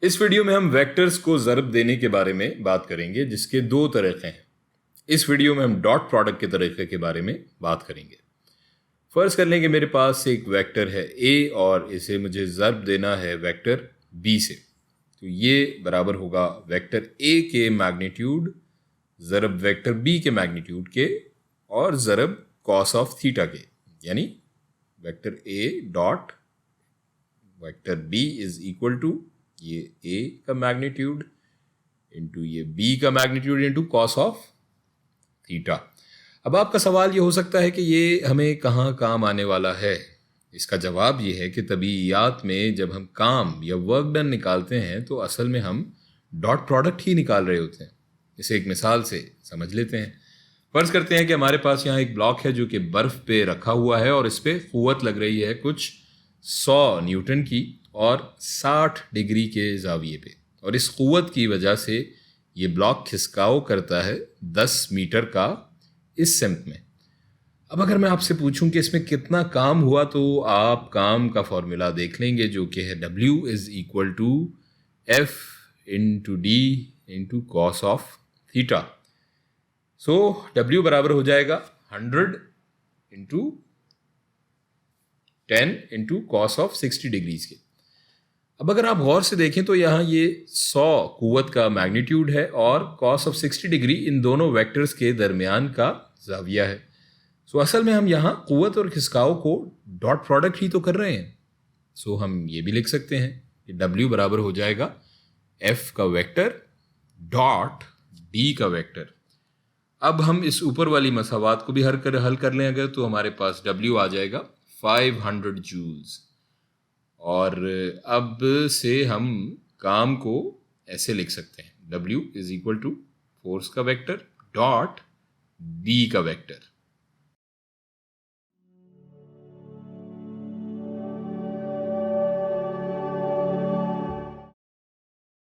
इस वीडियो में हम वेक्टर्स को ज़रब देने के बारे में बात करेंगे, जिसके दो तरीक़े हैं। इस वीडियो में हम डॉट प्रोडक्ट के तरीक़े के बारे में बात करेंगे। फ़र्ज़ कर लें कि मेरे पास एक वेक्टर है a और इसे मुझे ज़रब देना है वेक्टर b से। तो ये बराबर होगा वेक्टर a के मैग्नीट्यूड ज़रब वेक्टर b के मैग्नीट्यूड के और ज़रब कॉस ऑफ थीटा के, यानी vector a dot vector b is equal to ये a का मैग्नीट्यूड इंटू ये b का magnitude into cos of theta. अब आपका सवाल ये हो सकता है कि ये हमें कहाँ काम आने वाला है। इसका जवाब ये है कि तबीयत में जब हम काम या वर्क डन निकालते हैं तो असल में हम डॉट प्रोडक्ट ही निकाल रहे होते हैं। इसे एक मिसाल से समझ लेते हैं। फ़र्ज़ करते हैं कि हमारे पास यहाँ एक ब्लॉक है जो कि बर्फ़ पे रखा हुआ है और इस पर क़ुव्वत लग रही है कुछ 100 न्यूटन की और 60 डिग्री के ज़ाविये पे, और इस क़ुव्वत की वजह से ये ब्लॉक खिसकाव करता है 10 मीटर का इस सिमत में। अब अगर मैं आपसे पूछूं कि इसमें कितना काम हुआ, तो आप काम का फॉर्मूला देख लेंगे जो कि है W is equal to F into D into cos of theta. So W बराबर हो जाएगा 100 into 10 into cos of 60 degrees के। अब अगर आप गौर से देखें तो यहाँ ये 100 क़ुव्वत का मैग्नीट्यूड है और कॉस ऑफ 60 डिग्री इन दोनों वेक्टर्स के दरमियान का ज़ाविया है। सो असल में हम यहाँ क़ुव्वत और खिसकाव को डॉट प्रोडक्ट ही तो कर रहे हैं। सो हम ये भी लिख सकते हैं कि W बराबर हो जाएगा F का वेक्टर डॉट D का वेक्टर। अब हम इस ऊपर वाली मसावात को भी हल कर लें अगर, तो हमारे पास W आ जाएगा 500 जूल्स। और अब से हम काम को ऐसे लिख सकते हैं, W is equal to force का वेक्टर डॉट B का वेक्टर।